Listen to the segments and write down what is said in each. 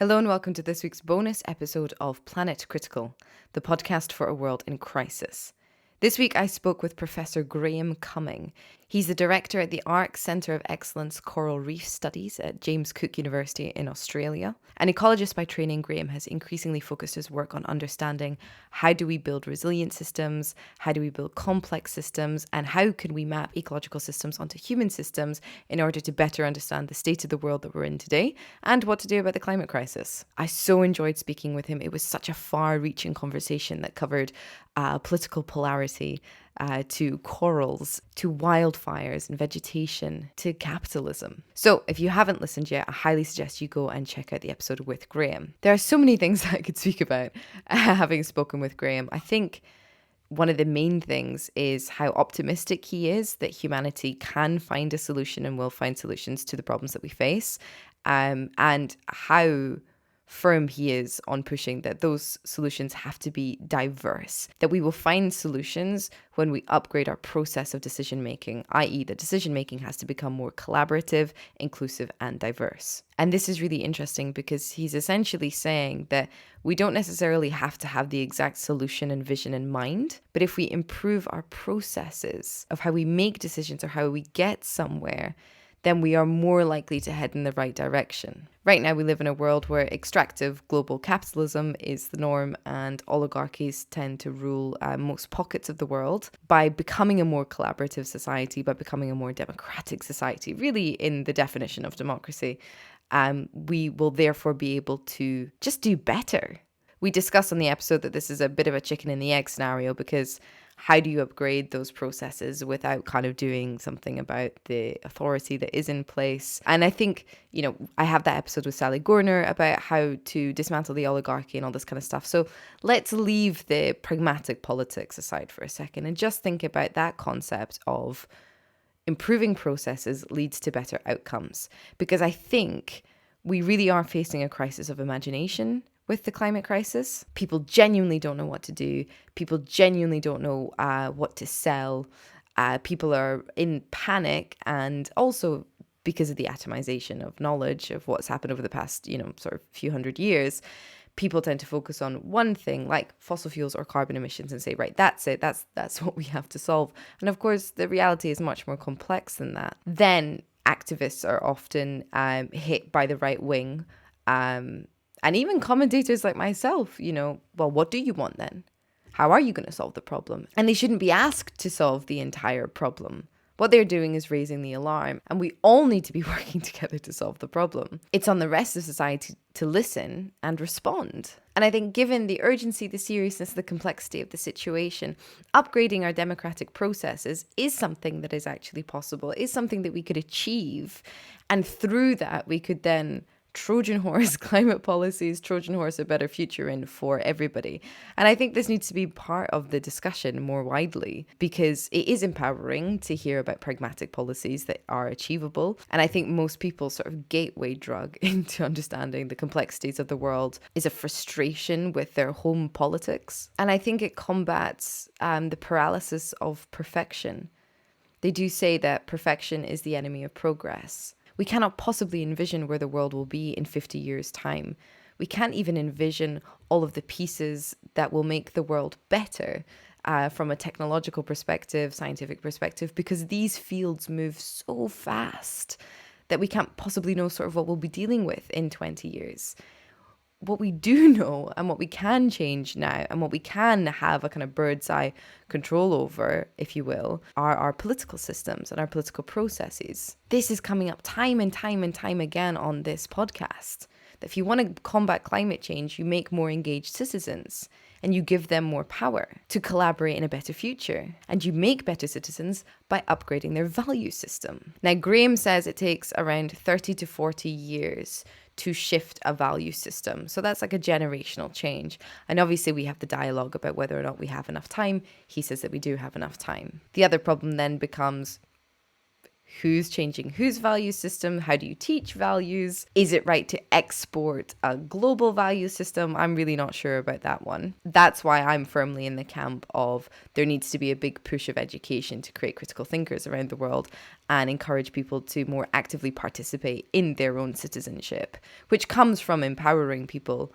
Hello and welcome to this week's bonus episode of Planet Critical, the podcast for a world in crisis. This week I spoke with Professor Graham Cumming. He's the director at the ARC Centre of Excellence Coral Reef Studies at James Cook University in Australia. An ecologist by training, Graham has increasingly focused his work on understanding how do we build resilient systems, how do we build complex systems, and how can we map ecological systems onto human systems in order to better understand the state of the world that we're in today and what to do about the climate crisis. I so enjoyed speaking with him. It was such a far-reaching conversation that covered political polarity, to corals, to wildfires and vegetation, to capitalism. So if you haven't listened yet, I highly suggest you go and check out the episode with Graham. There are so many things that I could speak about having spoken with Graham. I think one of the main things is how optimistic he is that humanity can find a solution and will find solutions to the problems that we face, and how firm he is on pushing that those solutions have to be diverse, that we will find solutions when we upgrade our process of decision making, i.e. the decision making has to become more collaborative, inclusive and diverse. And this is really interesting because he's essentially saying that we don't necessarily have to have the exact solution and vision in mind, but if we improve our processes of how we make decisions or how we get somewhere, then we are more likely to head in the right direction. Right now, we live in a world where extractive global capitalism is the norm and oligarchies tend to rule most pockets of the world. By becoming a more collaborative society, by becoming a more democratic society, really in the definition of democracy, we will therefore be able to just do better. We discussed on the episode that this is a bit of a chicken and the egg scenario because how do you upgrade those processes without kind of doing something about the authority that is in place? And I think, I have that episode with Sally Gorner about how to dismantle the oligarchy and all this kind of stuff. So let's leave the pragmatic politics aside for a second and just think about that concept of improving processes leads to better outcomes. Because I think we really are facing a crisis of imagination with the climate crisis. People genuinely don't know what to do. People genuinely don't know what to sell. People are in panic, and also because of the atomization of knowledge of what's happened over the past, sort of few hundred years, people tend to focus on one thing like fossil fuels or carbon emissions and say, right, that's it. That's what we have to solve. And of course, the reality is much more complex than that. Then activists are often hit by the right wing, and even commentators like myself, well, what do you want then? How are you going to solve the problem? And they shouldn't be asked to solve the entire problem. What they're doing is raising the alarm, and we all need to be working together to solve the problem. It's on the rest of society to listen and respond. And I think given the urgency, the seriousness, the complexity of the situation, upgrading our democratic processes is something that is actually possible, is something that we could achieve. And through that, we could then Trojan horse climate policies, Trojan horse a better future in for everybody. And I think this needs to be part of the discussion more widely because it is empowering to hear about pragmatic policies that are achievable. And I think most people's sort of gateway drug into understanding the complexities of the world is a frustration with their home politics. And I think it combats the paralysis of perfection. They do say that perfection is the enemy of progress. We cannot possibly envision where the world will be in 50 years' time. We can't even envision all of the pieces that will make the world better from a technological perspective, scientific perspective, because these fields move so fast that we can't possibly know sort of what we'll be dealing with in 20 years. What we do know and what we can change now and what we can have a kind of bird's eye control over, if you will, are our political systems and our political processes. This is coming up time and time and time again on this podcast. That if you want to combat climate change, you make more engaged citizens and you give them more power to collaborate in a better future. And you make better citizens by upgrading their value system. Now, Graham says it takes around 30 to 40 years to shift a value system. So that's like a generational change. And obviously we have the dialogue about whether or not we have enough time. He says that we do have enough time. The other problem then becomes, Who's changing whose value system? How do you teach values? Is it right to export a global value system? I'm really not sure about that one. That's why I'm firmly in the camp of there needs to be a big push of education to create critical thinkers around the world and encourage people to more actively participate in their own citizenship, which comes from empowering people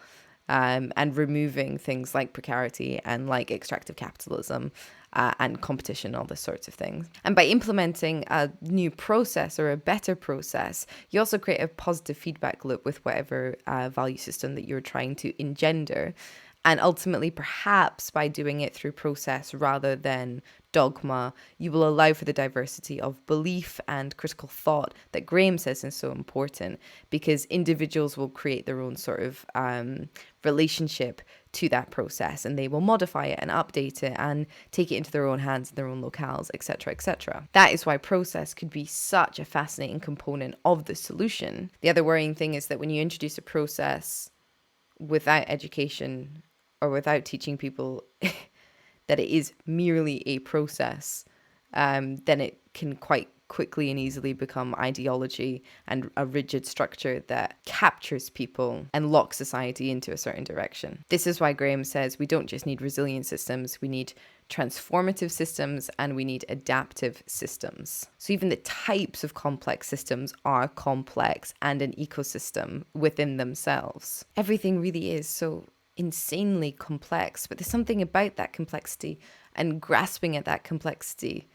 and removing things like precarity and like extractive capitalism and competition, all this sorts of things. And by implementing a new process or a better process, you also create a positive feedback loop with whatever value system that you're trying to engender. And ultimately, perhaps by doing it through process rather than dogma, you will allow for the diversity of belief and critical thought that Graham says is so important, because individuals will create their own sort of relationship to that process, and they will modify it and update it and take it into their own hands, their own locales, etc., etc. That is why process could be such a fascinating component of the solution. The other worrying thing is that when you introduce a process without education or without teaching people that it is merely a process, then it can quite quickly and easily become ideology and a rigid structure that captures people and locks society into a certain direction. This is why Graham says we don't just need resilient systems, we need transformative systems and we need adaptive systems. So even the types of complex systems are complex and an ecosystem within themselves. Everything really is so insanely complex, but there's something about that complexity and grasping at that complexity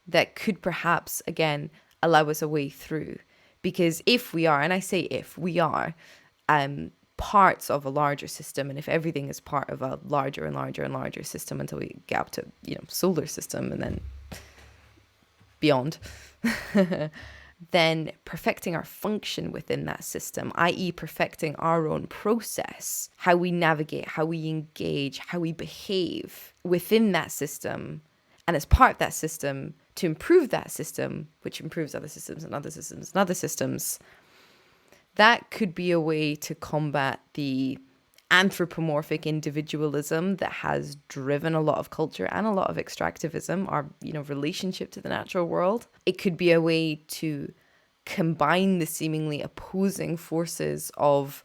that could perhaps, again, allow us a way through. Because if we are, and I say if, we are parts of a larger system, and if everything is part of a larger and larger and larger system until we get up to, solar system and then beyond, then perfecting our function within that system, i.e. perfecting our own process, how we navigate, how we engage, how we behave within that system, and as part of that system, to improve that system, which improves other systems and other systems and other systems, that could be a way to combat the anthropomorphic individualism that has driven a lot of culture and a lot of extractivism, our relationship to the natural world. It could be a way to combine the seemingly opposing forces of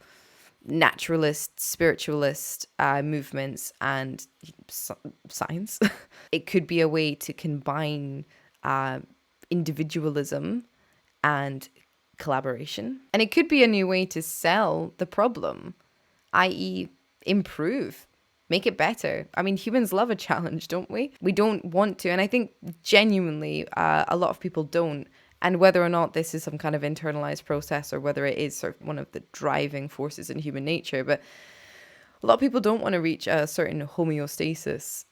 naturalist, spiritualist movements and science. It could be a way to combine individualism and collaboration. And it could be a new way to sell the problem, i.e. improve, make it better. I mean, humans love a challenge, don't we? We don't want to. And I think genuinely a lot of people don't. And whether or not this is some kind of internalized process or whether it is sort of one of the driving forces in human nature, but a lot of people don't want to reach a certain homeostasis.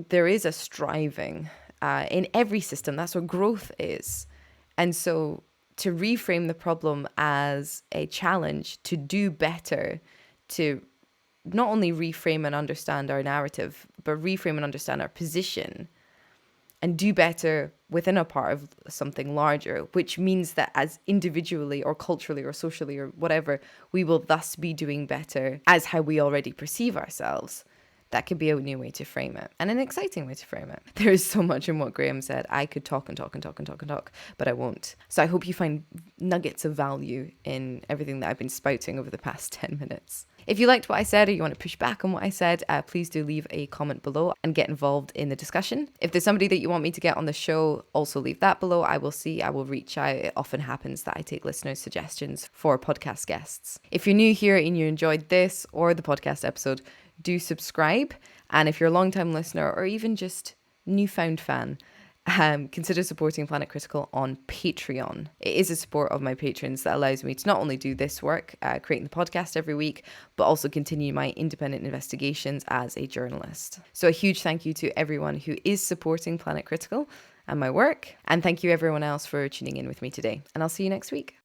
There is a striving in every system. That's what growth is. And so to reframe the problem as a challenge to do better, to not only reframe and understand our narrative, but reframe and understand our position and do better within a part of something larger, which means that as individually or culturally or socially or whatever, we will thus be doing better as how we already perceive ourselves. That could be a new way to frame it, and an exciting way to frame it. There is so much in what Graham said. I could talk and talk and talk and talk and talk, but I won't. So I hope you find nuggets of value in everything that I've been spouting over the past 10 minutes. If you liked what I said or you want to push back on what I said, please do leave a comment below and get involved in the discussion. If there's somebody that you want me to get on the show, also leave that below. I will reach out. It often happens that I take listeners' suggestions for podcast guests. If you're new here and you enjoyed this or the podcast episode, do subscribe. And if you're a long-time listener or even just newfound fan, consider supporting Planet Critical on Patreon. It is a support of my patrons that allows me to not only do this work, creating the podcast every week, but also continue my independent investigations as a journalist. So a huge thank you to everyone who is supporting Planet Critical and my work. And thank you everyone else for tuning in with me today. And I'll see you next week.